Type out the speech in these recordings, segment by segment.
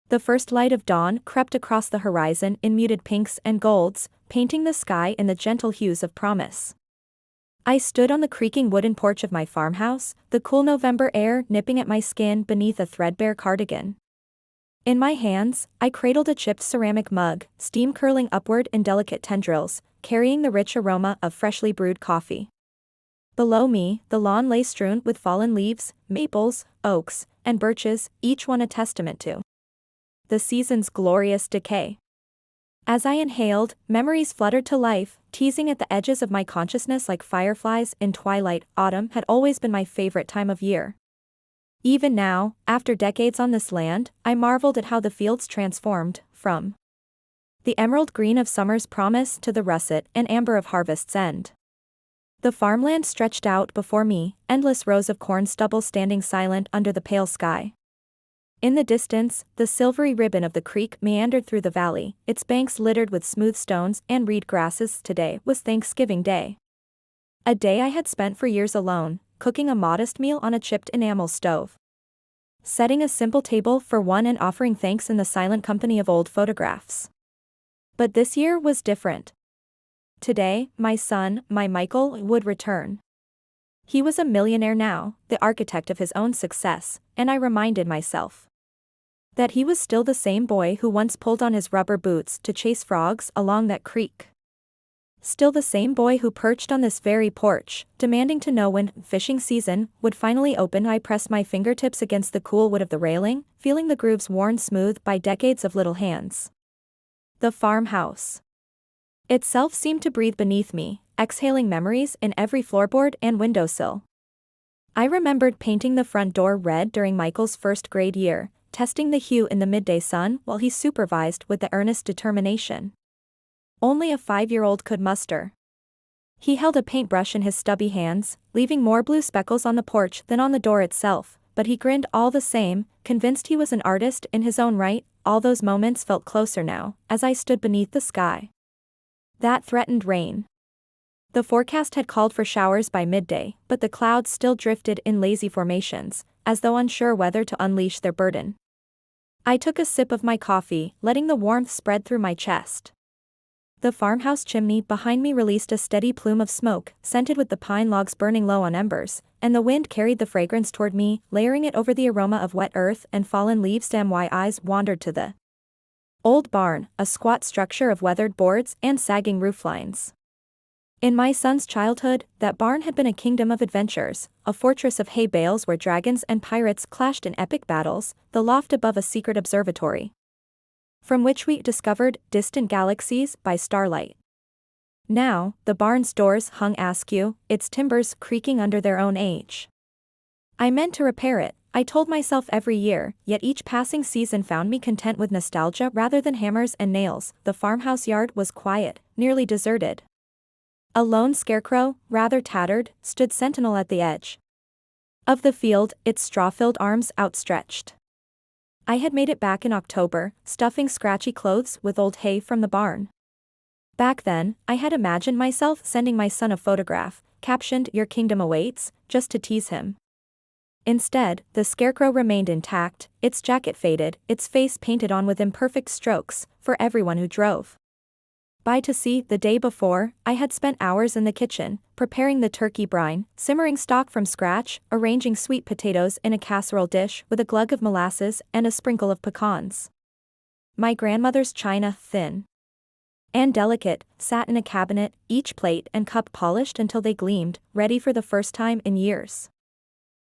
The first light of dawn crept across the horizon in muted pinks and golds, painting the sky in the gentle hues of promise. I stood on the creaking wooden porch of my farmhouse, the cool November air nipping at my skin beneath a threadbare cardigan. In my hands, I cradled a chipped ceramic mug, steam curling upward in delicate tendrils, carrying the rich aroma of freshly brewed coffee. Below me, the lawn lay strewn with fallen leaves, maples, oaks, and birches, each one a testament to the season's glorious decay. As I inhaled, memories fluttered to life, teasing at the edges of my consciousness like fireflies in twilight. Autumn had always been my favorite time of year. Even now, after decades on this land, I marveled at how the fields transformed, from the emerald green of summer's promise to the russet and amber of harvest's end. The farmland stretched out before me, endless rows of corn stubble standing silent under the pale sky. In the distance, the silvery ribbon of the creek meandered through the valley, its banks littered with smooth stones and reed grasses. Today was Thanksgiving Day. A day I had spent for years alone, cooking a modest meal on a chipped enamel stove. Setting a simple table for one and offering thanks in the silent company of old photographs. But this year was different. Today, my son, my Michael, would return. He was a millionaire now, the architect of his own success, and I reminded myself that he was still the same boy who once pulled on his rubber boots to chase frogs along that creek. Still the same boy who perched on this very porch, demanding to know when fishing season would finally open. I pressed my fingertips against the cool wood of the railing, feeling the grooves worn smooth by decades of little hands. The farmhouse itself seemed to breathe beneath me, exhaling memories in every floorboard and windowsill. I remembered painting the front door red during Michael's first grade year, testing the hue in the midday sun while he supervised with the earnest determination only a 5-year-old could muster. He held a paintbrush in his stubby hands, leaving more blue speckles on the porch than on the door itself, but he grinned all the same, convinced he was an artist in his own right. All those moments felt closer now, as I stood beneath the sky that threatened rain. The forecast had called for showers by midday, but the clouds still drifted in lazy formations, as though unsure whether to unleash their burden. I took a sip of my coffee, letting the warmth spread through my chest. The farmhouse chimney behind me released a steady plume of smoke, scented with the pine logs burning low on embers, and the wind carried the fragrance toward me, layering it over the aroma of wet earth and fallen leaves. My eyes wandered to the old barn, a squat structure of weathered boards and sagging rooflines. In my son's childhood, that barn had been a kingdom of adventures, a fortress of hay bales where dragons and pirates clashed in epic battles, the loft above a secret observatory from which we discovered distant galaxies by starlight. Now, the barn's doors hung askew, its timbers creaking under their own age. I meant to repair it, I told myself every year, yet each passing season found me content with nostalgia rather than hammers and nails. The farmhouse yard was quiet, nearly deserted. A lone scarecrow, rather tattered, stood sentinel at the edge of the field, its straw-filled arms outstretched. I had made it back in October, stuffing scratchy clothes with old hay from the barn. Back then, I had imagined myself sending my son a photograph, captioned "Your kingdom awaits," just to tease him. Instead, the scarecrow remained intact, its jacket faded, its face painted on with imperfect strokes, for everyone who drove by to see. The day before, I had spent hours in the kitchen, preparing the turkey brine, simmering stock from scratch, arranging sweet potatoes in a casserole dish with a glug of molasses and a sprinkle of pecans. My grandmother's china, thin and delicate, sat in a cabinet, each plate and cup polished until they gleamed, ready for the first time in years.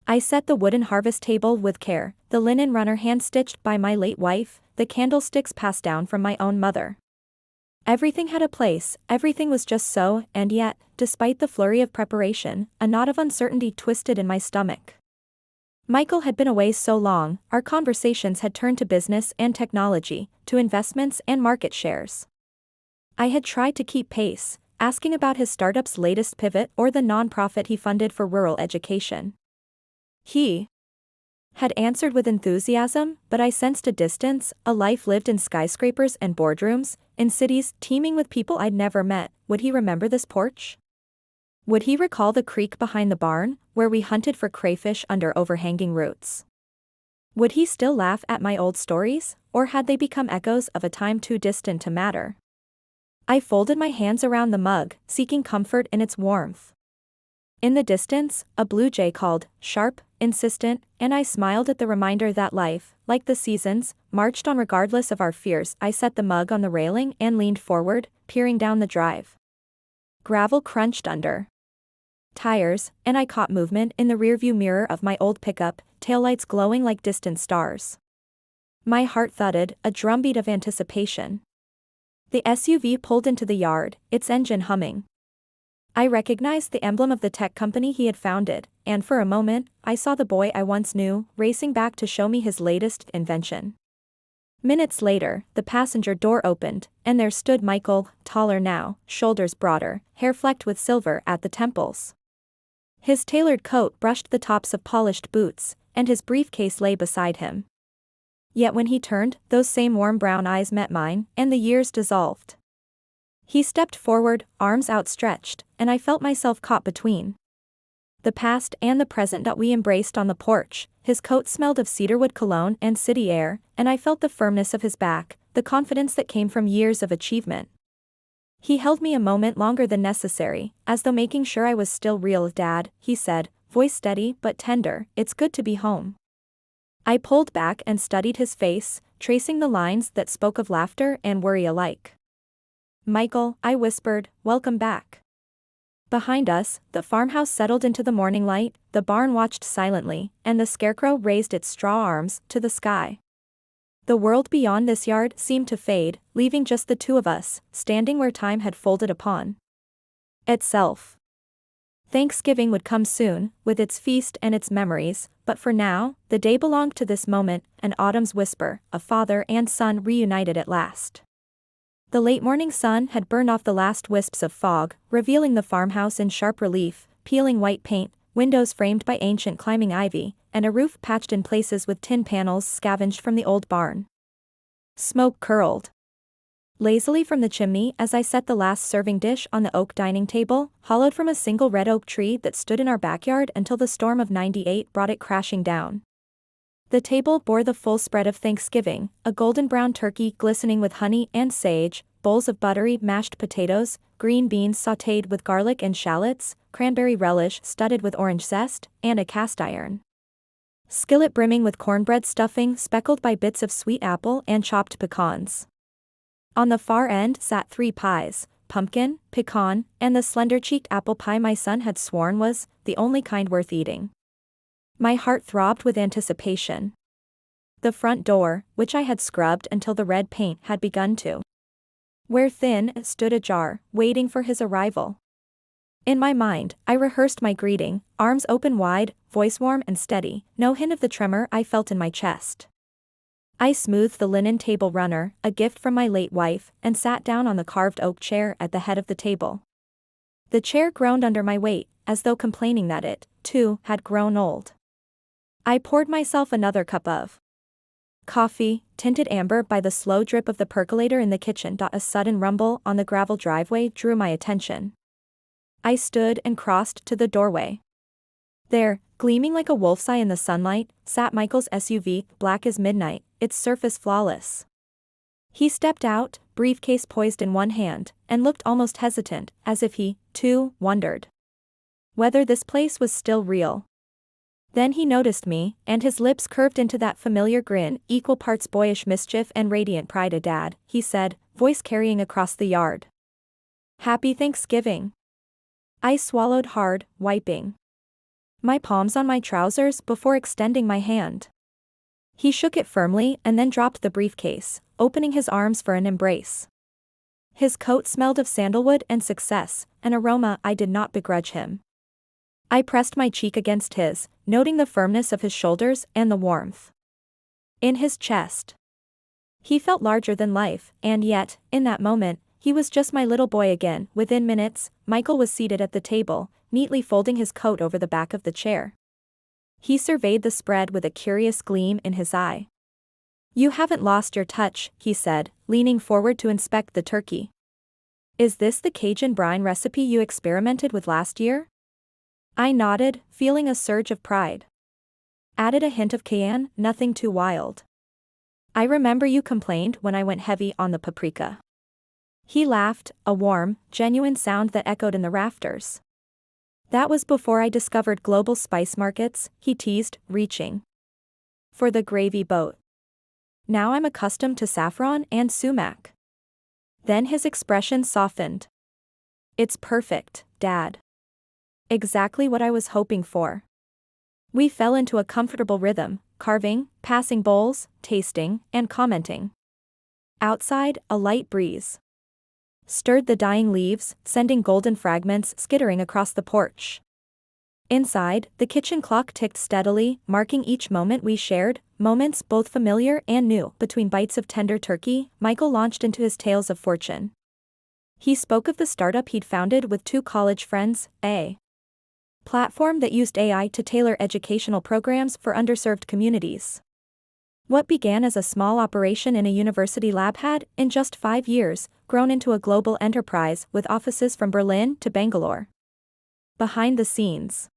I set the wooden harvest table with care, the linen runner hand-stitched by my late wife, the candlesticks passed down from my own mother. Everything had a place, everything was just so, and yet, despite the flurry of preparation, a knot of uncertainty twisted in my stomach. Michael had been away so long, our conversations had turned to business and technology, to investments and market shares. I had tried to keep pace, asking about his startup's latest pivot or the nonprofit he funded for rural education. He had answered with enthusiasm, but I sensed a distance, a life lived in skyscrapers and boardrooms, in cities teeming with people I'd never met. Would he remember this porch? Would he recall the creek behind the barn, where we hunted for crayfish under overhanging roots? Would he still laugh at my old stories, or had they become echoes of a time too distant to matter? I folded my hands around the mug, seeking comfort in its warmth. In the distance, a blue jay called, sharp, insistent, and I smiled at the reminder that life, like the seasons, marched on regardless of our fears. I set the mug on the railing and leaned forward, peering down the drive. Gravel crunched under tires, and I caught movement in the rearview mirror of my old pickup, taillights glowing like distant stars. My heart thudded, a drumbeat of anticipation. The SUV pulled into the yard, its engine humming. I recognized the emblem of the tech company he had founded, and for a moment, I saw the boy I once knew, racing back to show me his latest invention. Minutes later, the passenger door opened, and there stood Michael, taller now, shoulders broader, hair flecked with silver at the temples. His tailored coat brushed the tops of polished boots, and his briefcase lay beside him. Yet when he turned, those same warm brown eyes met mine, and the years dissolved. He stepped forward, arms outstretched, and I felt myself caught between the past and the present. That we embraced on the porch. His coat smelled of cedarwood cologne and city air, and I felt the firmness of his back, the confidence that came from years of achievement. He held me a moment longer than necessary, as though making sure I was still real. Dad, he said, voice steady but tender, it's good to be home. I pulled back and studied his face, tracing the lines that spoke of laughter and worry alike. Michael, I whispered, welcome back. Behind us, the farmhouse settled into the morning light, the barn watched silently, and the scarecrow raised its straw arms to the sky. The world beyond this yard seemed to fade, leaving just the two of us, standing where time had folded upon itself. Thanksgiving would come soon, with its feast and its memories, but for now, the day belonged to this moment, an autumn's whisper, a father and son reunited at last. The late morning sun had burned off the last wisps of fog, revealing the farmhouse in sharp relief, peeling white paint, windows framed by ancient climbing ivy, and a roof patched in places with tin panels scavenged from the old barn. Smoke curled lazily from the chimney as I set the last serving dish on the oak dining table, hollowed from a single red oak tree that stood in our backyard until the storm of '98 brought it crashing down. The table bore the full spread of Thanksgiving, a golden brown turkey glistening with honey and sage, bowls of buttery mashed potatoes, green beans sautéed with garlic and shallots, cranberry relish studded with orange zest, and a cast iron skillet brimming with cornbread stuffing speckled by bits of sweet apple and chopped pecans. On the far end sat 3 pies, pumpkin, pecan, and the slender-cheeked apple pie my son had sworn was the only kind worth eating. My heart throbbed with anticipation. The front door, which I had scrubbed until the red paint had begun to wear thin, stood ajar, waiting for his arrival. In my mind, I rehearsed my greeting, arms open wide, voice warm and steady, no hint of the tremor I felt in my chest. I smoothed the linen table runner, a gift from my late wife, and sat down on the carved oak chair at the head of the table. The chair groaned under my weight, as though complaining that it, too, had grown old. I poured myself another cup of coffee, tinted amber by the slow drip of the percolator in the kitchen. A sudden rumble on the gravel driveway drew my attention. I stood and crossed to the doorway. There, gleaming like a wolf's eye in the sunlight, sat Michael's SUV, black as midnight, its surface flawless. He stepped out, briefcase poised in one hand, and looked almost hesitant, as if he, too, wondered whether this place was still real. Then he noticed me, and his lips curved into that familiar grin, equal parts boyish mischief and radiant pride. Dad, he said, voice carrying across the yard. Happy Thanksgiving. I swallowed hard, wiping my palms on my trousers before extending my hand. He shook it firmly and then dropped the briefcase, opening his arms for an embrace. His coat smelled of sandalwood and success, an aroma I did not begrudge him. I pressed my cheek against his, noting the firmness of his shoulders and the warmth in his chest. He felt larger than life, and yet, in that moment, he was just my little boy again. Within minutes, Michael was seated at the table, neatly folding his coat over the back of the chair. He surveyed the spread with a curious gleam in his eye. You haven't lost your touch, he said, leaning forward to inspect the turkey. Is this the Cajun brine recipe you experimented with last year? I nodded, feeling a surge of pride. Added a hint of cayenne, nothing too wild. I remember you complained when I went heavy on the paprika. He laughed, a warm, genuine sound that echoed in the rafters. That was before I discovered global spice markets, he teased, reaching for the gravy boat. Now I'm accustomed to saffron and sumac. Then his expression softened. It's perfect, Dad. Exactly what I was hoping for. We fell into a comfortable rhythm, carving, passing bowls, tasting, and commenting. Outside, a light breeze stirred the dying leaves, sending golden fragments skittering across the porch. Inside, the kitchen clock ticked steadily, marking each moment we shared, moments both familiar and new. Between bites of tender turkey, Michael launched into his tales of fortune. He spoke of the startup he'd founded with 2 college friends, a platform that used AI to tailor educational programs for underserved communities. What began as a small operation in a university lab had, in just 5 years, grown into a global enterprise with offices from Berlin to Bangalore. Behind the scenes,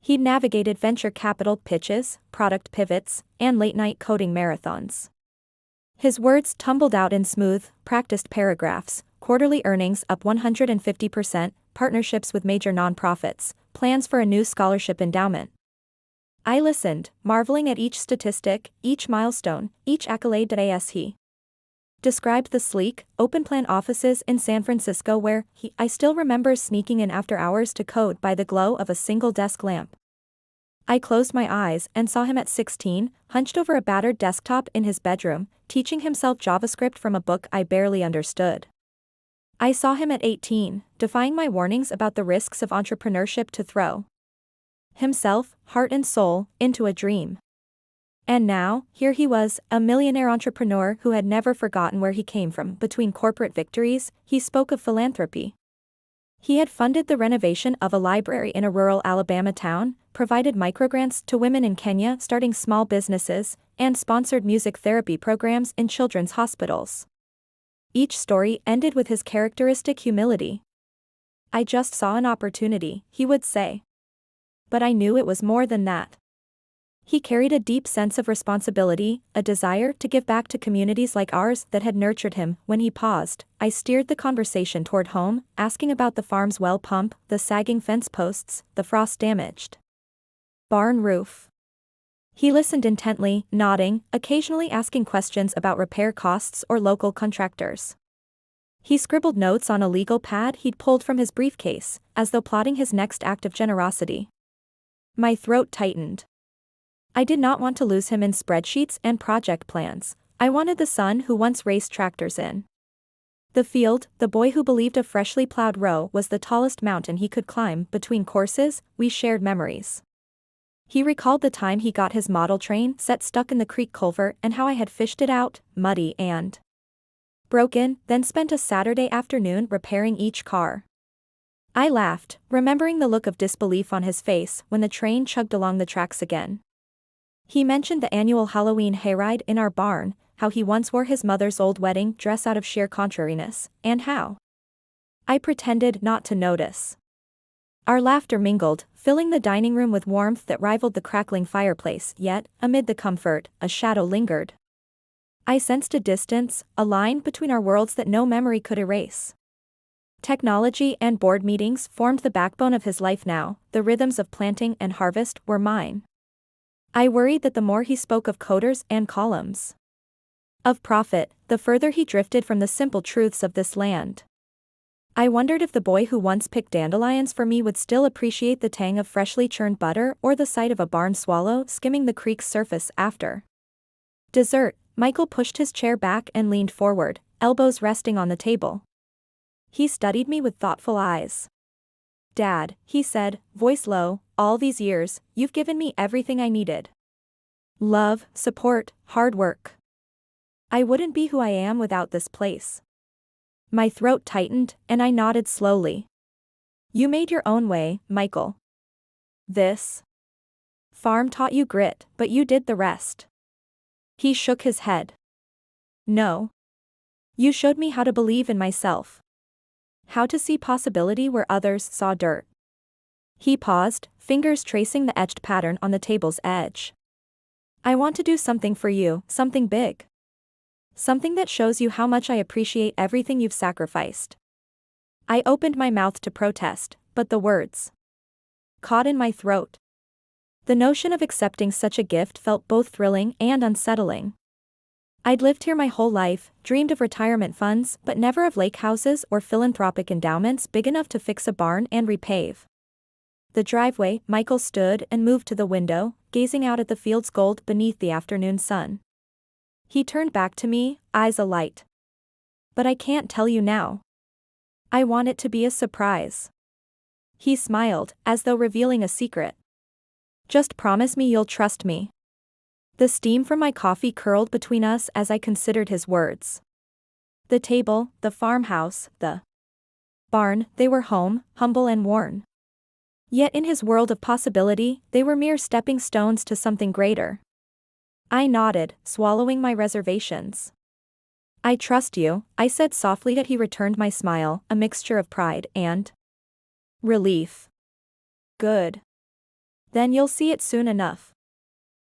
he'd navigated venture capital pitches, product pivots, and late-night coding marathons. His words tumbled out in smooth, practiced paragraphs, quarterly earnings up 150%, partnerships with major nonprofits, plans for a new scholarship endowment. I listened, marveling at each statistic, each milestone, each accolade. As he described the sleek, open-plan offices in San Francisco where I still remember sneaking in after hours to code by the glow of a single desk lamp. I closed my eyes and saw him at 16, hunched over a battered desktop in his bedroom, teaching himself JavaScript from a book I barely understood. I saw him at 18, defying my warnings about the risks of entrepreneurship to throw himself, heart and soul, into a dream. And now, here he was, a millionaire entrepreneur who had never forgotten where he came from. Between corporate victories, he spoke of philanthropy. He had funded the renovation of a library in a rural Alabama town, provided microgrants to women in Kenya starting small businesses, and sponsored music therapy programs in children's hospitals. Each story ended with his characteristic humility. I just saw an opportunity, he would say. But I knew it was more than that. He carried a deep sense of responsibility, a desire to give back to communities like ours that had nurtured him. When he paused, I steered the conversation toward home, asking about the farm's well pump, the sagging fence posts, the frost-damaged barn roof. He listened intently, nodding, occasionally asking questions about repair costs or local contractors. He scribbled notes on a legal pad he'd pulled from his briefcase, as though plotting his next act of generosity. My throat tightened. I did not want to lose him in spreadsheets and project plans. I wanted the son who once raced tractors in the field, the boy who believed a freshly plowed row was the tallest mountain he could climb. Between courses, we shared memories. He recalled the time he got his model train set stuck in the creek culvert and how I had fished it out, muddy and broken, then spent a Saturday afternoon repairing each car. I laughed, remembering the look of disbelief on his face when the train chugged along the tracks again. He mentioned the annual Halloween hayride in our barn, how he once wore his mother's old wedding dress out of sheer contrariness, and how I pretended not to notice. Our laughter mingled, filling the dining room with warmth that rivaled the crackling fireplace, yet, amid the comfort, a shadow lingered. I sensed a distance, a line between our worlds that no memory could erase. Technology and board meetings formed the backbone of his life now. The rhythms of planting and harvest were mine. I worried that the more he spoke of coders and columns of profit, the further he drifted from the simple truths of this land. I wondered if the boy who once picked dandelions for me would still appreciate the tang of freshly churned butter or the sight of a barn swallow skimming the creek's surface after dessert. Michael pushed his chair back and leaned forward, elbows resting on the table. He studied me with thoughtful eyes. Dad, he said, voice low, all these years, you've given me everything I needed. Love, support, hard work. I wouldn't be who I am without this place. My throat tightened, and I nodded slowly. You made your own way, Michael. This farm taught you grit, but you did the rest. He shook his head. No. You showed me how to believe in myself. How to see possibility where others saw dirt. He paused, fingers tracing the etched pattern on the table's edge. I want to do something for you, something big. Something that shows you how much I appreciate everything you've sacrificed. I opened my mouth to protest, but the words caught in my throat. The notion of accepting such a gift felt both thrilling and unsettling. I'd lived here my whole life, dreamed of retirement funds, but never of lake houses or philanthropic endowments big enough to fix a barn and repave. The driveway, Michael stood and moved to the window, gazing out at the field's gold beneath the afternoon sun. He turned back to me, eyes alight. But I can't tell you now. I want it to be a surprise. He smiled, as though revealing a secret. Just promise me you'll trust me. The steam from my coffee curled between us as I considered his words. The table, the farmhouse, the barn, they were home, humble and worn. Yet in his world of possibility, they were mere stepping stones to something greater. I nodded, swallowing my reservations. I trust you, I said softly as he returned my smile, a mixture of pride and relief. Good. Then you'll see it soon enough.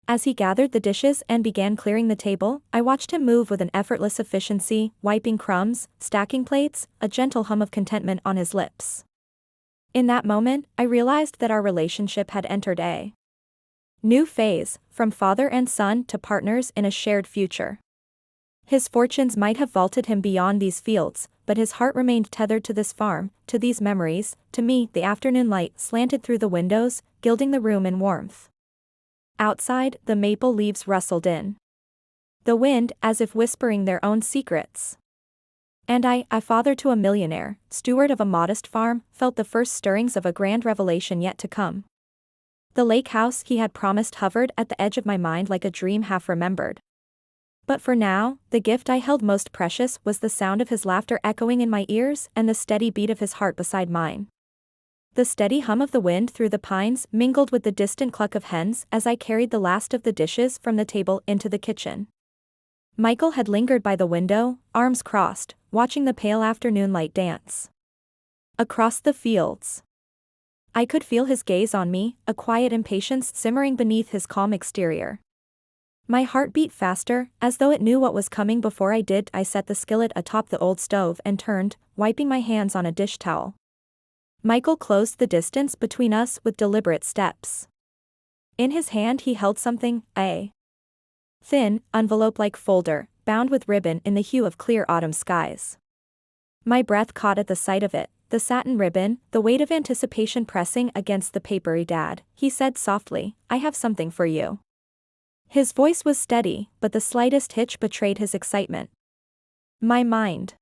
As he gathered the dishes and began clearing the table, I watched him move with an effortless efficiency, wiping crumbs, stacking plates, a gentle hum of contentment on his lips. In that moment, I realized that our relationship had entered a new phase, from father and son to partners in a shared future. His fortunes might have vaulted him beyond these fields, but his heart remained tethered to this farm, to these memories. To me, the afternoon light slanted through the windows, gilding the room in warmth. Outside, the maple leaves rustled in the wind, as if whispering their own secrets. And I, a father to a millionaire, steward of a modest farm, felt the first stirrings of a grand revelation yet to come. The lake house he had promised hovered at the edge of my mind like a dream half remembered. But for now, the gift I held most precious was the sound of his laughter echoing in my ears and the steady beat of his heart beside mine. The steady hum of the wind through the pines mingled with the distant cluck of hens as I carried the last of the dishes from the table into the kitchen. Michael had lingered by the window, arms crossed, watching the pale afternoon light dance across the fields. I could feel his gaze on me, a quiet impatience simmering beneath his calm exterior. My heart beat faster, as though it knew what was coming before I did. I set the skillet atop the old stove and turned, wiping my hands on a dish towel. Michael closed the distance between us with deliberate steps. In his hand he held something, a thin, envelope-like folder, bound with ribbon in the hue of clear autumn skies. My breath caught at the sight of it, the satin ribbon, the weight of anticipation pressing against the papery. Dad, he said softly, I have something for you. His voice was steady, but the slightest hitch betrayed his excitement. My mind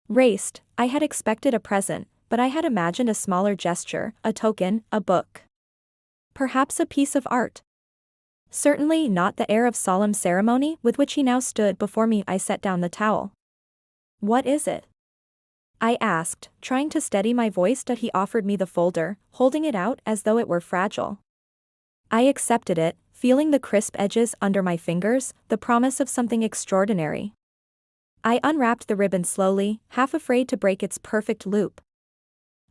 raced. I had expected a present, but I had imagined a smaller gesture, a token, a book. Perhaps a piece of art. Certainly not the air of solemn ceremony with which he now stood before me. I set down the towel. What is it? I asked, trying to steady my voice. But he offered me the folder, holding it out as though it were fragile. I accepted it, feeling the crisp edges under my fingers, the promise of something extraordinary. I unwrapped the ribbon slowly, half afraid to break its perfect loop.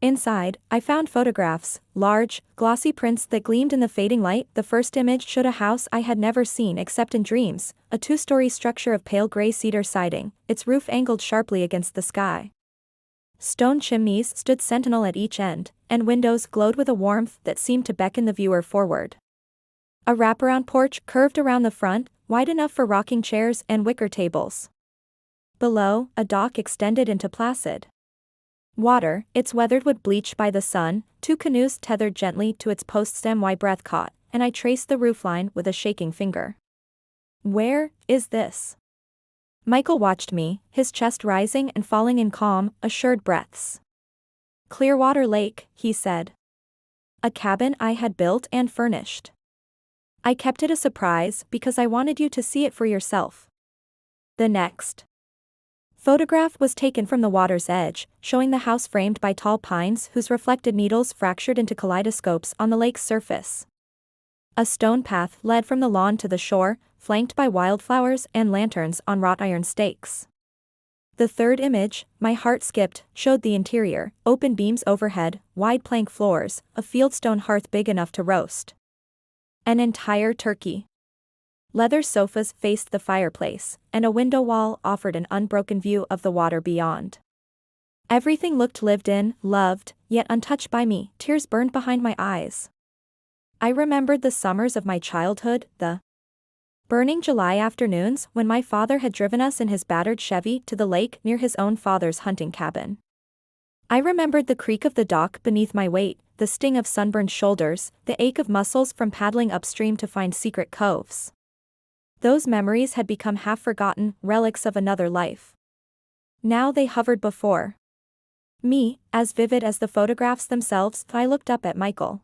Inside, I found photographs, large, glossy prints that gleamed in the fading light. The first image showed a house I had never seen except in dreams, a two-story structure of pale gray cedar siding, its roof angled sharply against the sky. Stone chimneys stood sentinel at each end, and windows glowed with a warmth that seemed to beckon the viewer forward. A wraparound porch curved around the front, wide enough for rocking chairs and wicker tables. Below, a dock extended into placid water, its weathered wood bleached by the sun, two canoes tethered gently to its post stem. My breath caught, and I traced the roofline with a shaking finger. Where is this? Michael watched me, his chest rising and falling in calm, assured breaths. Clearwater Lake, he said. A cabin I had built and furnished. I kept it a surprise because I wanted you to see it for yourself. The next photograph was taken from the water's edge, showing the house framed by tall pines whose reflected needles fractured into kaleidoscopes on the lake's surface. A stone path led from the lawn to the shore, flanked by wildflowers and lanterns on wrought iron stakes. The third image, my heart skipped, showed the interior, open beams overhead, wide plank floors, a fieldstone hearth big enough to roast an entire turkey. Leather sofas faced the fireplace, and a window wall offered an unbroken view of the water beyond. Everything looked lived in, loved, yet untouched by me. Tears burned behind my eyes. I remembered the summers of my childhood, the burning July afternoons when my father had driven us in his battered Chevy to the lake near his own father's hunting cabin. I remembered the creak of the dock beneath my weight, the sting of sunburned shoulders, the ache of muscles from paddling upstream to find secret coves. Those memories had become half-forgotten relics of another life. Now they hovered before me, as vivid as the photographs themselves. I looked up at Michael.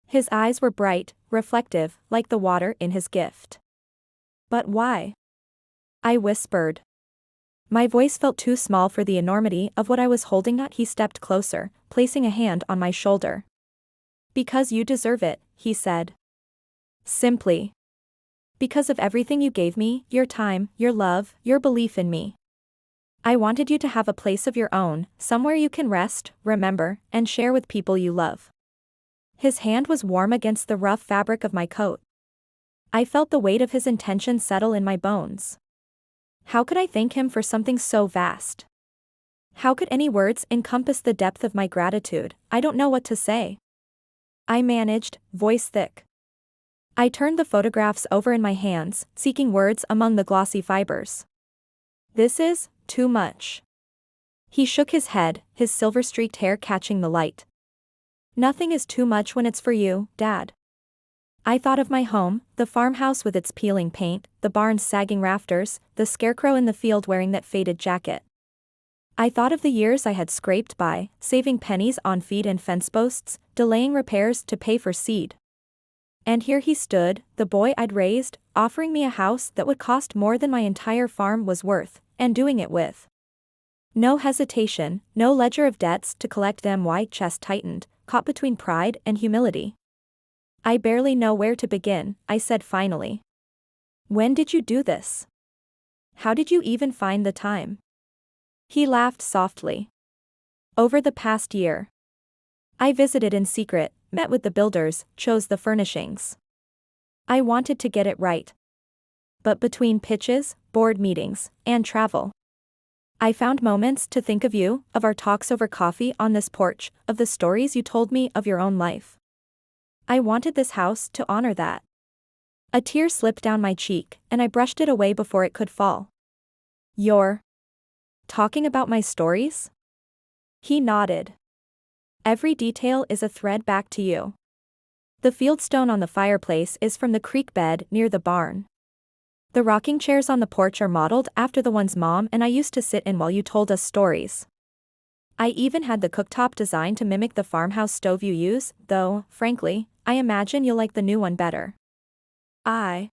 His eyes were bright, reflective, like the water in his gift. "But why?" I whispered. My voice felt too small for the enormity of what I was holding. He stepped closer, placing a hand on my shoulder. "Because you deserve it," he said. "Simply. Because of everything you gave me, your time, your love, your belief in me. I wanted you to have a place of your own, somewhere you can rest, remember, and share with people you love." His hand was warm against the rough fabric of my coat. I felt the weight of his intention settle in my bones. How could I thank him for something so vast? How could any words encompass the depth of my gratitude? "I don't know what to say," I managed, voice thick. I turned the photographs over in my hands, seeking words among the glossy fibers. "This is too much." He shook his head, his silver-streaked hair catching the light. "Nothing is too much when it's for you, Dad." I thought of my home, the farmhouse with its peeling paint, the barn's sagging rafters, the scarecrow in the field wearing that faded jacket. I thought of the years I had scraped by, saving pennies on feed and fence posts, delaying repairs to pay for seed. And here he stood, the boy I'd raised, offering me a house that would cost more than my entire farm was worth, and doing it with no hesitation, no ledger of debts to collect them. My chest tightened, caught between pride and humility. "I barely know where to begin," I said finally. "When did you do this? How did you even find the time?" He laughed softly. "Over the past year. I visited in secret, met with the builders, chose the furnishings. I wanted to get it right. But between pitches, board meetings, and travel, I found moments to think of you, of our talks over coffee on this porch, of the stories you told me of your own life. I wanted this house to honor that." A tear slipped down my cheek, and I brushed it away before it could fall. "You're talking about my stories?" He nodded. "Every detail is a thread back to you. The fieldstone on the fireplace is from the creek bed near the barn. The rocking chairs on the porch are modeled after the ones Mom and I used to sit in while you told us stories. I even had the cooktop designed to mimic the farmhouse stove you use, though, frankly, I imagine you'll like the new one better." I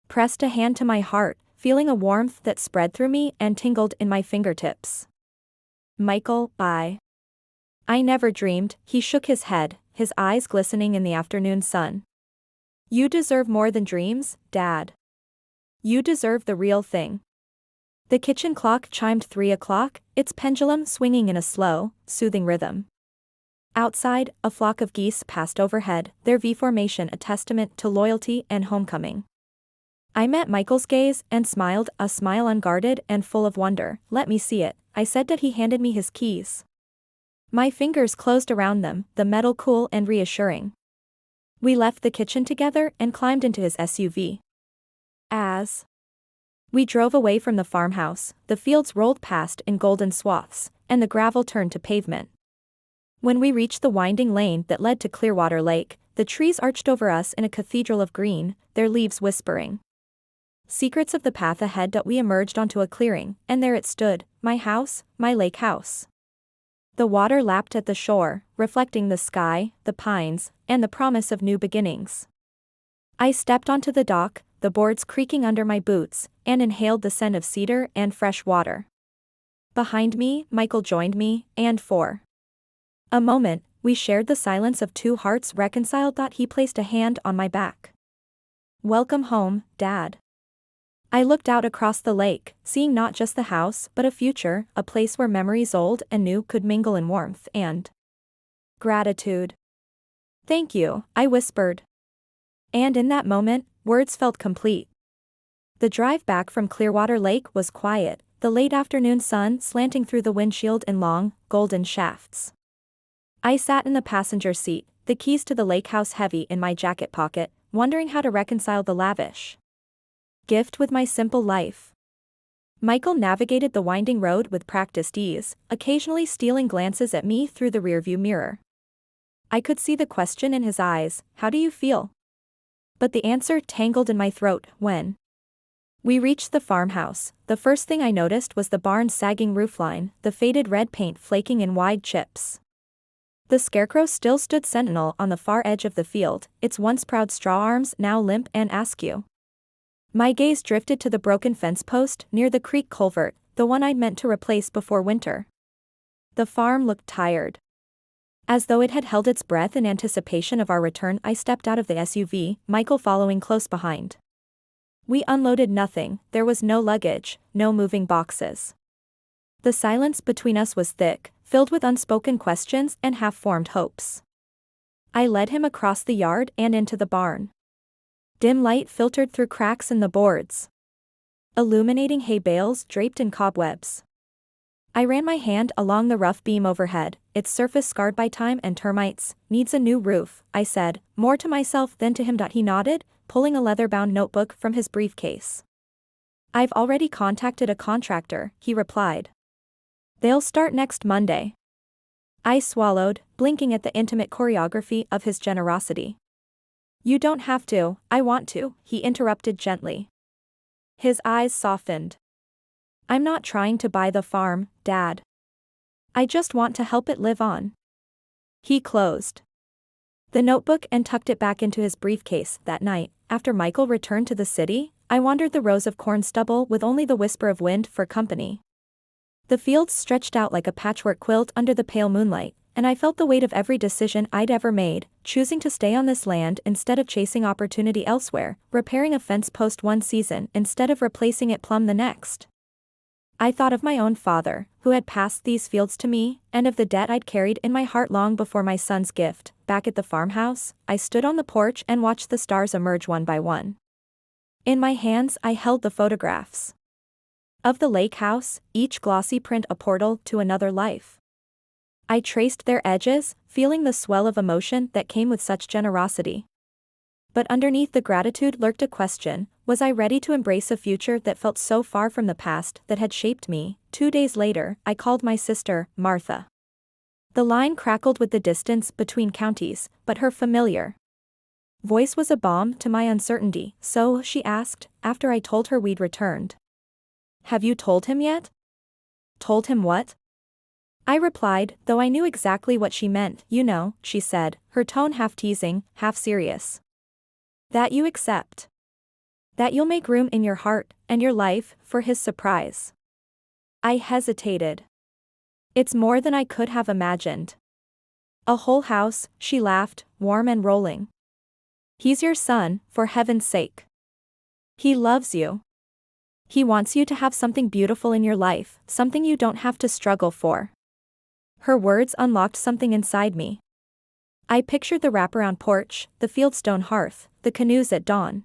pressed a hand to my heart, feeling a warmth that spread through me and tingled in my fingertips. "Michael, I never dreamed," he shook his head, his eyes glistening in the afternoon sun. "You deserve more than dreams, Dad. You deserve the real thing." The kitchen clock chimed 3 o'clock, its pendulum swinging in a slow, soothing rhythm. Outside, a flock of geese passed overhead, their V-formation a testament to loyalty and homecoming. I met Michael's gaze and smiled, a smile unguarded and full of wonder. "Let me see it," I said. He handed me his keys. My fingers closed around them, the metal cool and reassuring. We left the kitchen together and climbed into his SUV. As we drove away from the farmhouse, the fields rolled past in golden swaths, and the gravel turned to pavement. When we reached the winding lane that led to Clearwater Lake, the trees arched over us in a cathedral of green, their leaves whispering secrets of the path ahead. We emerged onto a clearing, and there it stood, my house, my lake house. The water lapped at the shore, reflecting the sky, the pines, and the promise of new beginnings. I stepped onto the dock, the boards creaking under my boots, and inhaled the scent of cedar and fresh water. Behind me, Michael joined me, and for a moment, we shared the silence of two hearts reconciled. He placed a hand on my back. "Welcome home, Dad." I looked out across the lake, seeing not just the house but a future, a place where memories old and new could mingle in warmth and gratitude. "Thank you," I whispered. And in that moment, words felt complete. The drive back from Clearwater Lake was quiet, the late afternoon sun slanting through the windshield in long, golden shafts. I sat in the passenger seat, the keys to the lake house heavy in my jacket pocket, wondering how to reconcile the lavish gift with my simple life. Michael navigated the winding road with practiced ease, occasionally stealing glances at me through the rearview mirror. I could see the question in his eyes, "How do you feel?" But the answer tangled in my throat when we reached the farmhouse. The first thing I noticed was the barn's sagging roofline, the faded red paint flaking in wide chips. The scarecrow still stood sentinel on the far edge of the field, its once proud straw arms now limp and askew. My gaze drifted to the broken fence post near the creek culvert, the one I'd meant to replace before winter. The farm looked tired. As though it had held its breath in anticipation of our return, I stepped out of the SUV, Michael following close behind. We unloaded nothing, there was no luggage, no moving boxes. The silence between us was thick, filled with unspoken questions and half-formed hopes. I led him across the yard and into the barn. Dim light filtered through cracks in the boards, illuminating hay bales draped in cobwebs. I ran my hand along the rough beam overhead, its surface scarred by time and termites. "Needs a new roof," I said, more to myself than to him. He nodded, pulling a leather-bound notebook from his briefcase. "I've already contacted a contractor," he replied. "They'll start next Monday." I swallowed, blinking at the intimate choreography of his generosity. "You don't have to, I want to," he interrupted gently. His eyes softened. "I'm not trying to buy the farm, Dad. I just want to help it live on." He closed the notebook and tucked it back into his briefcase. That night, after Michael returned to the city, I wandered the rows of corn stubble with only the whisper of wind for company. The fields stretched out like a patchwork quilt under the pale moonlight, and I felt the weight of every decision I'd ever made, choosing to stay on this land instead of chasing opportunity elsewhere, repairing a fence post one season instead of replacing it plumb the next. I thought of my own father, who had passed these fields to me, and of the debt I'd carried in my heart long before my son's gift. Back at the farmhouse, I stood on the porch and watched the stars emerge one by one. In my hands I held the photographs of the lake house, each glossy print a portal to another life. I traced their edges, feeling the swell of emotion that came with such generosity. But underneath the gratitude lurked a question: was I ready to embrace a future that felt so far from the past that had shaped me? 2 days later, I called my sister, Martha. The line crackled with the distance between counties, but her familiar voice was a balm to my uncertainty. "So," she asked, after I told her we'd returned, "have you told him yet?" "Told him what?" I replied, though I knew exactly what she meant. "You know," she said, her tone half teasing, half serious, "that you accept. That you'll make room in your heart and your life for his surprise." I hesitated. "It's more than I could have imagined." "A whole house," she laughed, warm and rolling. "He's your son, for heaven's sake. He loves you. He wants you to have something beautiful in your life, something you don't have to struggle for." Her words unlocked something inside me. I pictured the wraparound porch, the fieldstone hearth, the canoes at dawn.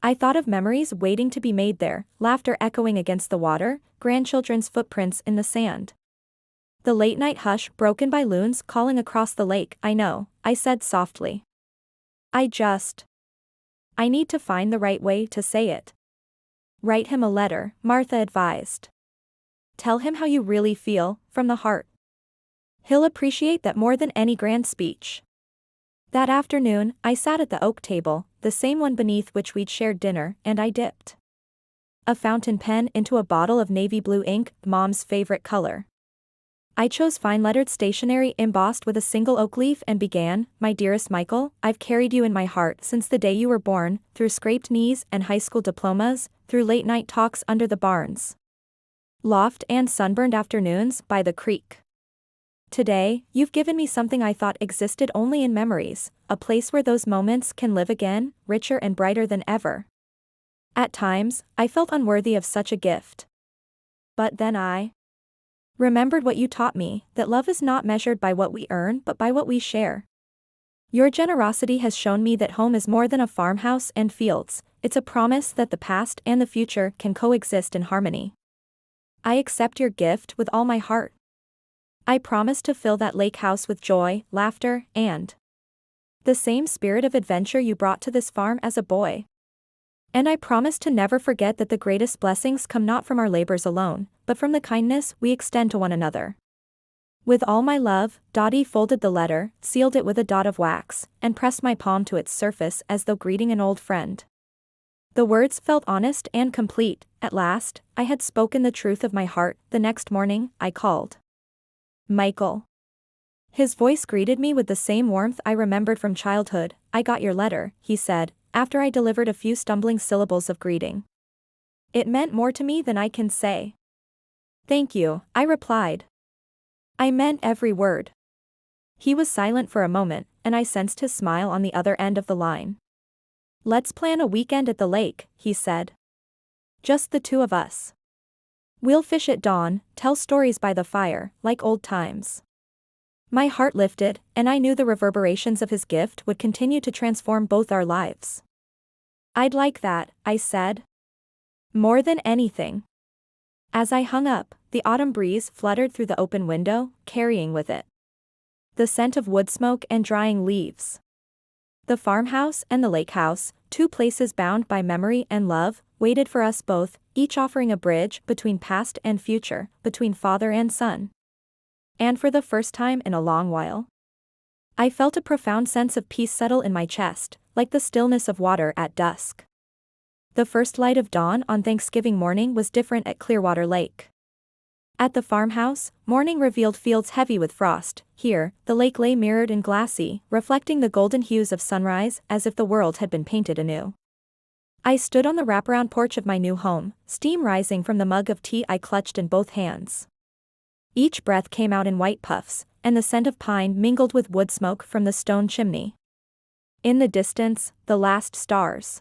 I thought of memories waiting to be made there, laughter echoing against the water, grandchildren's footprints in the sand. The late-night hush broken by loons calling across the lake. "I know," I said softly. I need to find the right way to say it." "Write him a letter," Martha advised. "Tell him how you really feel, from the heart. He'll appreciate that more than any grand speech." That afternoon, I sat at the oak table, the same one beneath which we'd shared dinner, and I dipped a fountain pen into a bottle of navy blue ink, Mom's favorite color. I chose fine-lettered stationery embossed with a single oak leaf and began, "My dearest Michael, I've carried you in my heart since the day you were born, through scraped knees and high school diplomas, through late-night talks under the barn's loft and sunburned afternoons by the creek. Today, you've given me something I thought existed only in memories, a place where those moments can live again, richer and brighter than ever." At times, I felt unworthy of such a gift. But then I remembered what you taught me, that love is not measured by what we earn but by what we share. Your generosity has shown me that home is more than a farmhouse and fields, it's a promise that the past and the future can coexist in harmony. I accept your gift with all my heart. I promise to fill that lake house with joy, laughter, and the same spirit of adventure you brought to this farm as a boy. And I promise to never forget that the greatest blessings come not from our labors alone, but from the kindness we extend to one another. With all my love, Dottie folded the letter, sealed it with a dot of wax, and pressed my palm to its surface as though greeting an old friend. The words felt honest and complete. At last, I had spoken the truth of my heart. The next morning, I called Michael. His voice greeted me with the same warmth I remembered from childhood. I got your letter, he said, after I delivered a few stumbling syllables of greeting. It meant more to me than I can say. Thank you, I replied. I meant every word. He was silent for a moment, and I sensed his smile on the other end of the line. Let's plan a weekend at the lake, he said. Just the two of us. We'll fish at dawn, tell stories by the fire, like old times. My heart lifted, and I knew the reverberations of his gift would continue to transform both our lives. I'd like that, I said. More than anything. As I hung up, the autumn breeze fluttered through the open window, carrying with it the scent of wood smoke and drying leaves. The farmhouse and the lake house, two places bound by memory and love, waited for us both, each offering a bridge between past and future, between father and son. And for the first time in a long while, I felt a profound sense of peace settle in my chest, like the stillness of water at dusk. The first light of dawn on Thanksgiving morning was different at Clearwater Lake. At the farmhouse, morning revealed fields heavy with frost. Here, the lake lay mirrored and glassy, reflecting the golden hues of sunrise as if the world had been painted anew. I stood on the wraparound porch of my new home, steam rising from the mug of tea I clutched in both hands. Each breath came out in white puffs, and the scent of pine mingled with wood smoke from the stone chimney. In the distance, the last stars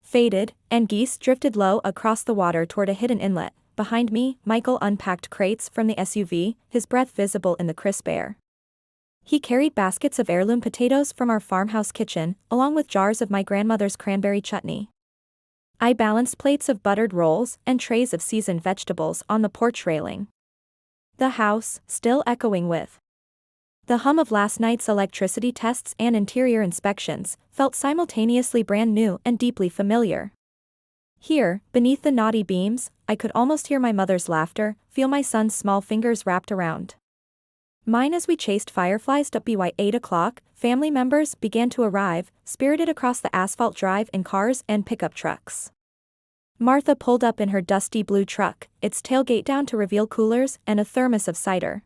faded, and geese drifted low across the water toward a hidden inlet. Behind me, Michael unpacked crates from the SUV, his breath visible in the crisp air. He carried baskets of heirloom potatoes from our farmhouse kitchen, along with jars of my grandmother's cranberry chutney. I balanced plates of buttered rolls and trays of seasoned vegetables on the porch railing. The house, still echoing with the hum of last night's electricity tests and interior inspections, felt simultaneously brand new and deeply familiar. Here, beneath the knotty beams, I could almost hear my mother's laughter, feel my son's small fingers wrapped around mine as we chased fireflies up by 8 o'clock. Family members began to arrive, spirited across the asphalt drive in cars and pickup trucks. Martha pulled up in her dusty blue truck, its tailgate down to reveal coolers and a thermos of cider.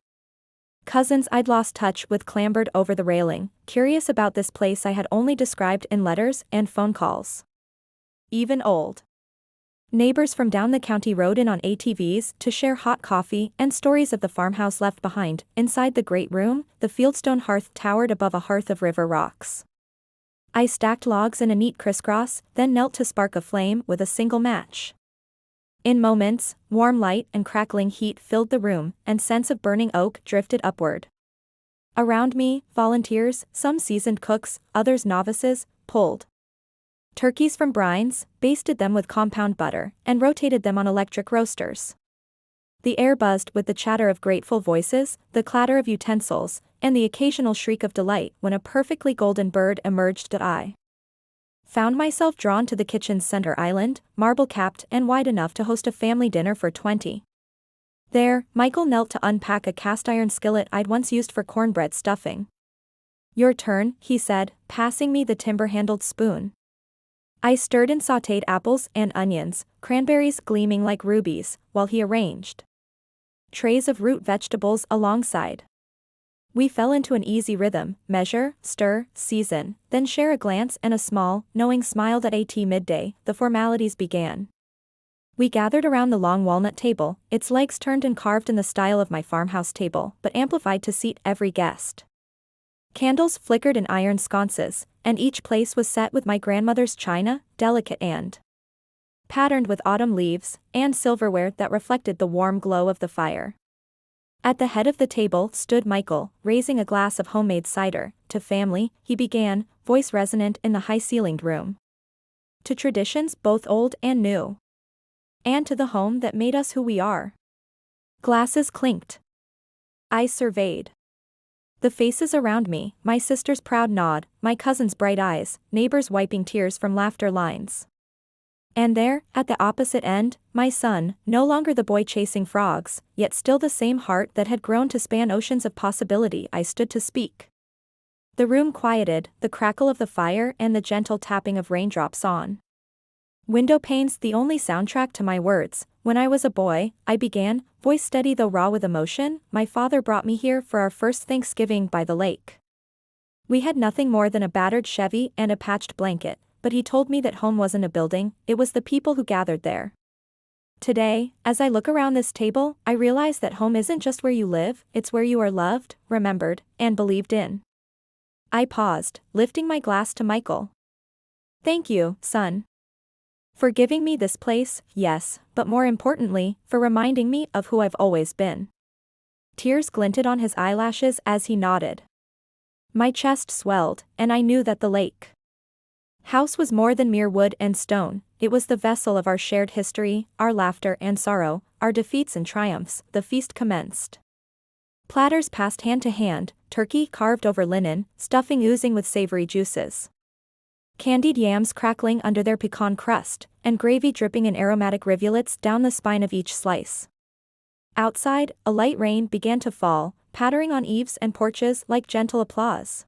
Cousins I'd lost touch with clambered over the railing, curious about this place I had only described in letters and phone calls. Even old neighbors from down the county rode in on ATVs to share hot coffee and stories of the farmhouse left behind. Inside the great room, the fieldstone hearth towered above a hearth of river rocks. I stacked logs in a neat crisscross, then knelt to spark a flame with a single match. In moments, warm light and crackling heat filled the room, and scents of burning oak drifted upward. Around me, volunteers, some seasoned cooks, others novices, pulled turkeys from brines, basted them with compound butter, and rotated them on electric roasters. The air buzzed with the chatter of grateful voices, the clatter of utensils, and the occasional shriek of delight when a perfectly golden bird emerged. I found myself drawn to the kitchen's center island, marble-capped and wide enough to host a family dinner for 20. There, Michael knelt to unpack a cast-iron skillet I'd once used for cornbread stuffing. Your turn, he said, passing me the timber-handled spoon. I stirred in sautéed apples and onions, cranberries gleaming like rubies, while he arranged trays of root vegetables alongside. We fell into an easy rhythm: measure, stir, season, then share a glance and a small, knowing smile. At midday, the formalities began. We gathered around the long walnut table, its legs turned and carved in the style of my farmhouse table, but amplified to seat every guest. Candles flickered in iron sconces, and each place was set with my grandmother's china, delicate and patterned with autumn leaves, and silverware that reflected the warm glow of the fire. At the head of the table stood Michael, raising a glass of homemade cider. To family, he began, voice resonant in the high-ceilinged room. To traditions both old and new. And to the home that made us who we are. Glasses clinked. I surveyed the faces around me, my sister's proud nod, my cousin's bright eyes, neighbors wiping tears from laughter lines. And there, at the opposite end, my son, no longer the boy chasing frogs, yet still the same heart that had grown to span oceans of possibility. I stood to speak. The room quieted, the crackle of the fire and the gentle tapping of raindrops on window panes the only soundtrack to my words. When I was a boy, I began, voice steady though raw with emotion, my father brought me here for our first Thanksgiving by the lake. We had nothing more than a battered Chevy and a patched blanket, but he told me that home wasn't a building, it was the people who gathered there. Today, as I look around this table, I realize that home isn't just where you live, it's where you are loved, remembered, and believed in. I paused, lifting my glass to Michael. Thank you, son. For giving me this place, yes, but more importantly, for reminding me of who I've always been. Tears glinted on his eyelashes as he nodded. My chest swelled, and I knew that the lake house was more than mere wood and stone, it was the vessel of our shared history, our laughter and sorrow, our defeats and triumphs. The feast commenced. Platters passed hand to hand, turkey carved over linen, stuffing oozing with savory juices. Candied yams crackling under their pecan crust, and gravy dripping in aromatic rivulets down the spine of each slice. Outside, a light rain began to fall, pattering on eaves and porches like gentle applause.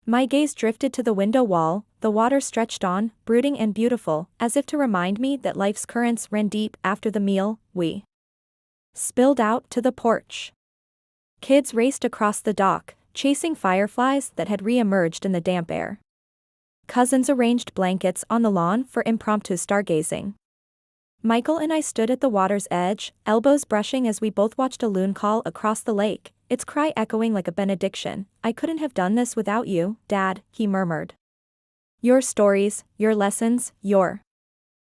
My gaze drifted to the window wall, the water stretched on, brooding and beautiful, as if to remind me that life's currents ran deep. After the meal, we spilled out to the porch. Kids raced across the dock, chasing fireflies that had re-emerged in the damp air. Cousins arranged blankets on the lawn for impromptu stargazing. Michael and I stood at the water's edge, elbows brushing as we both watched a loon call across the lake, its cry echoing like a benediction. I couldn't have done this without you, Dad, he murmured. Your stories, your lessons, your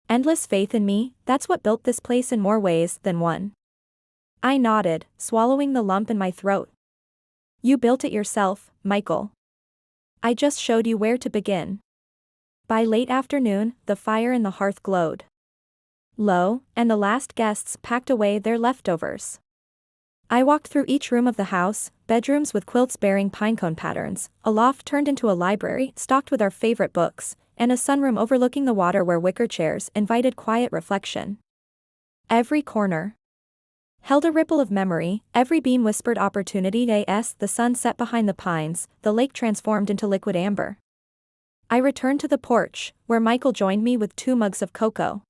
endless faith in me, that's what built this place in more ways than one. I nodded, swallowing the lump in my throat. You built it yourself, Michael. I just showed you where to begin. By late afternoon, the fire in the hearth glowed low, and the last guests packed away their leftovers. I walked through each room of the house, bedrooms with quilts bearing pinecone patterns, a loft turned into a library stocked with our favorite books, and a sunroom overlooking the water where wicker chairs invited quiet reflection. Every corner held a ripple of memory, every beam whispered opportunity. As the sun set behind the pines, the lake transformed into liquid amber. I returned to the porch, where Michael joined me with 2 mugs of cocoa.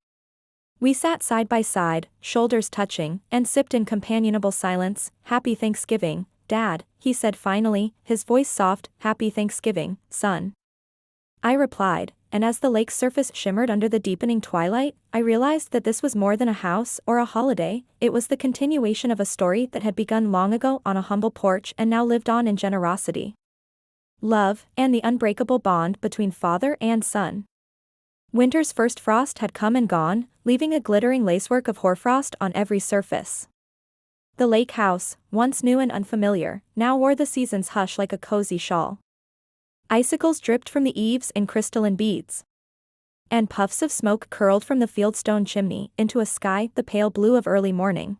We sat side by side, shoulders touching, and sipped in companionable silence. Happy Thanksgiving, Dad, he said finally, his voice soft. Happy Thanksgiving, son. I replied, and as the lake's surface shimmered under the deepening twilight, I realized that this was more than a house or a holiday, it was the continuation of a story that had begun long ago on a humble porch and now lived on in generosity, love, and the unbreakable bond between father and son. Winter's first frost had come and gone, leaving a glittering lacework of hoarfrost on every surface. The lake house, once new and unfamiliar, now wore the season's hush like a cozy shawl. Icicles dripped from the eaves in crystalline beads, and puffs of smoke curled from the fieldstone chimney into a sky the pale blue of early morning.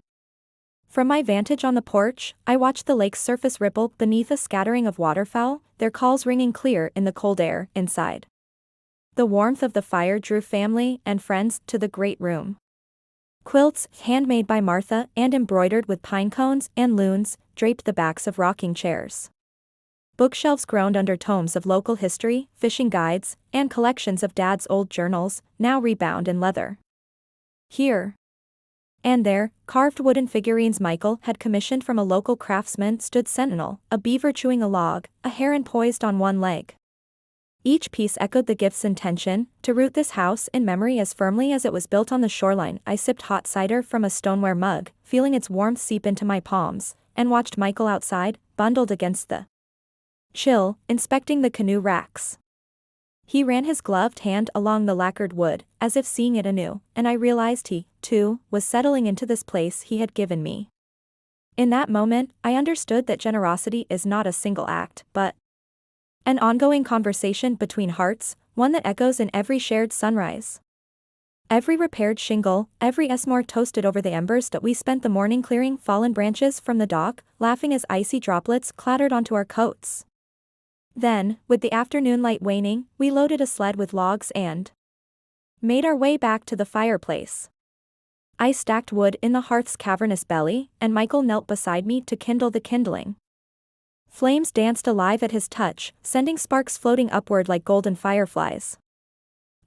From my vantage on the porch, I watched the lake's surface ripple beneath a scattering of waterfowl, their calls ringing clear in the cold air inside. The warmth of the fire drew family and friends to the great room. Quilts, handmade by Martha and embroidered with pine cones and loons, draped the backs of rocking chairs. Bookshelves groaned under tomes of local history, fishing guides, and collections of Dad's old journals, now rebound in leather. Here and there, carved wooden figurines Michael had commissioned from a local craftsman stood sentinel, a beaver chewing a log, a heron poised on one leg. Each piece echoed the gift's intention, to root this house in memory as firmly as it was built on the shoreline. I sipped hot cider from a stoneware mug, feeling its warmth seep into my palms, and watched Michael outside, bundled against the chill, inspecting the canoe racks. He ran his gloved hand along the lacquered wood, as if seeing it anew, and I realized he, too, was settling into this place he had given me. In that moment, I understood that generosity is not a single act, but an ongoing conversation between hearts, one that echoes in every shared sunrise. Every repaired shingle, every s'more toasted over the embers that we spent the morning clearing fallen branches from the dock, laughing as icy droplets clattered onto our coats. Then, with the afternoon light waning, we loaded a sled with logs and made our way back to the fireplace. I stacked wood in the hearth's cavernous belly, and Michael knelt beside me to kindle the kindling. Flames danced alive at his touch, sending sparks floating upward like golden fireflies.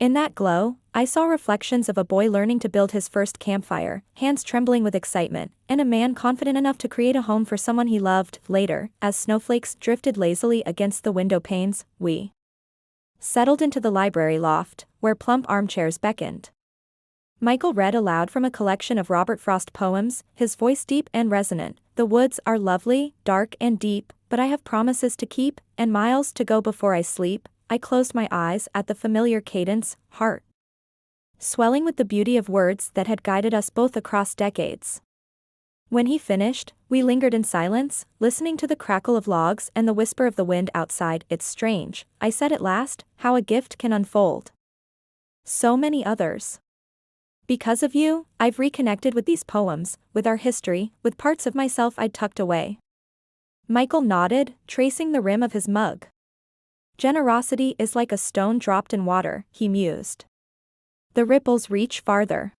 In that glow, I saw reflections of a boy learning to build his first campfire, hands trembling with excitement, and a man confident enough to create a home for someone he loved. Later, as snowflakes drifted lazily against the window panes, we settled into the library loft, where plump armchairs beckoned. Michael read aloud from a collection of Robert Frost poems, his voice deep and resonant. The woods are lovely, dark and deep, but I have promises to keep, and miles to go before I sleep. I closed my eyes at the familiar cadence, heart swelling with the beauty of words that had guided us both across decades. When he finished, we lingered in silence, listening to the crackle of logs and the whisper of the wind outside. It's strange, I said at last, how a gift can unfold. So many others. Because of you, I've reconnected with these poems, with our history, with parts of myself I'd tucked away. Michael nodded, tracing the rim of his mug. Generosity is like a stone dropped in water, he mused. The ripples reach farther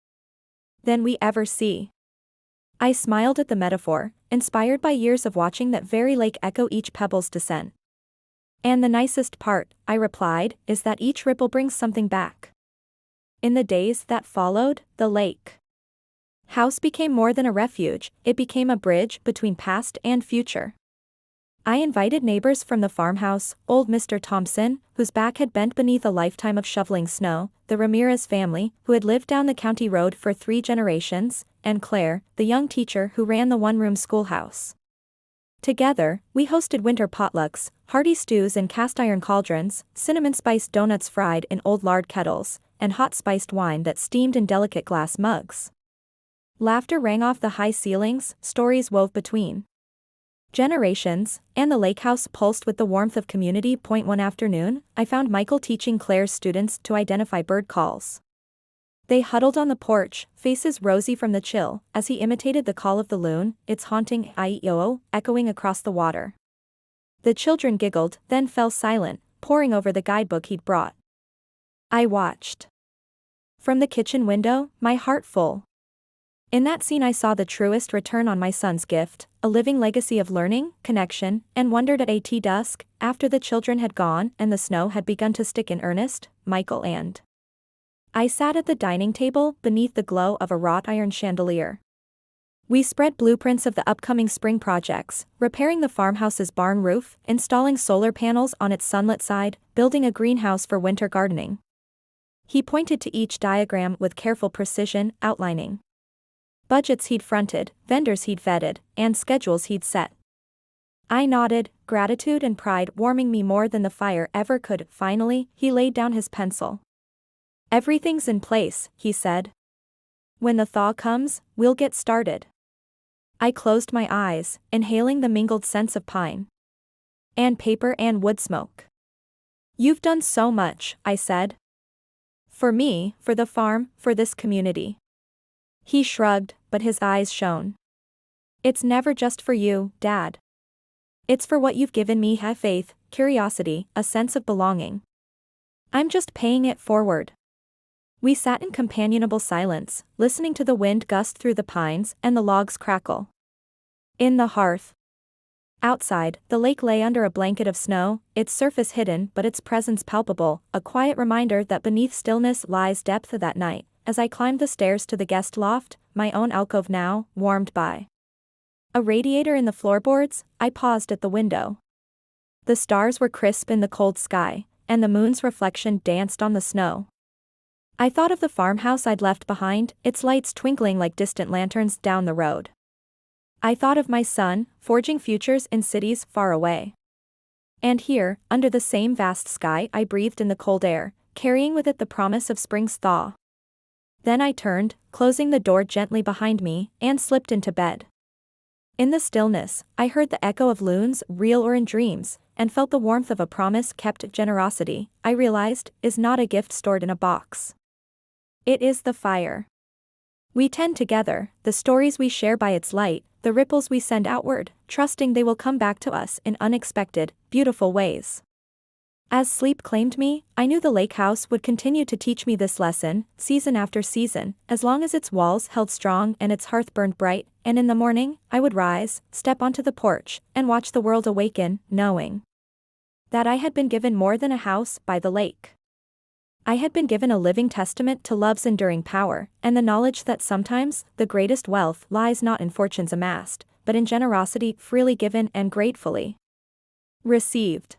than we ever see. I smiled at the metaphor, inspired by years of watching that very lake echo each pebble's descent. And the nicest part, I replied, is that each ripple brings something back. In the days that followed, the lake house became more than a refuge, it became a bridge between past and future. I invited neighbors from the farmhouse, old Mr. Thompson, whose back had bent beneath a lifetime of shoveling snow, the Ramirez family, who had lived down the county road for 3 generations, and Claire, the young teacher who ran the one-room schoolhouse. Together, we hosted winter potlucks, hearty stews in cast-iron cauldrons, cinnamon-spiced donuts fried in old lard kettles, and hot-spiced wine that steamed in delicate glass mugs. Laughter rang off the high ceilings, stories wove between generations, and the lake house pulsed with the warmth of community. One afternoon, I found Michael teaching Claire's students to identify bird calls. They huddled on the porch, faces rosy from the chill, as he imitated the call of the loon, its haunting "ai-yo" echoing across the water. The children giggled, then fell silent, poring over the guidebook he'd brought. I watched from the kitchen window, my heart full. In that scene I saw the truest return on my son's gift, a living legacy of learning, connection, and wondered at dusk, after the children had gone and the snow had begun to stick in earnest, Michael and I sat at the dining table beneath the glow of a wrought iron chandelier. We spread blueprints of the upcoming spring projects, repairing the farmhouse's barn roof, installing solar panels on its sunlit side, building a greenhouse for winter gardening. He pointed to each diagram with careful precision, outlining budgets he'd fronted, vendors he'd vetted, and schedules he'd set. I nodded, gratitude and pride warming me more than the fire ever could. Finally, he laid down his pencil. Everything's in place, he said. When the thaw comes, we'll get started. I closed my eyes, inhaling the mingled scents of pine and paper and wood smoke. You've done so much, I said. For me, for the farm, for this community. He shrugged, but his eyes shone. It's never just for you, Dad. It's for what you've given me: faith, curiosity, a sense of belonging. I'm just paying it forward. We sat in companionable silence, listening to the wind gust through the pines and the logs crackle in the hearth. Outside, the lake lay under a blanket of snow, its surface hidden but its presence palpable, a quiet reminder that beneath stillness lies depth. That night, as I climbed the stairs to the guest loft, my own alcove now, warmed by a radiator in the floorboards, I paused at the window. The stars were crisp in the cold sky, and the moon's reflection danced on the snow. I thought of the farmhouse I'd left behind, its lights twinkling like distant lanterns down the road. I thought of my son, forging futures in cities far away. And here, under the same vast sky, I breathed in the cold air, carrying with it the promise of spring's thaw. Then I turned, closing the door gently behind me, and slipped into bed. In the stillness, I heard the echo of loons, real or in dreams, and felt the warmth of a promise-kept generosity, I realized, is not a gift stored in a box. It is the fire we tend together, the stories we share by its light, the ripples we send outward, trusting they will come back to us in unexpected, beautiful ways. As sleep claimed me, I knew the lake house would continue to teach me this lesson, season after season, as long as its walls held strong and its hearth burned bright, and in the morning, I would rise, step onto the porch, and watch the world awaken, knowing that I had been given more than a house by the lake. I had been given a living testament to love's enduring power, and the knowledge that sometimes, the greatest wealth lies not in fortunes amassed, but in generosity freely given and gratefully received.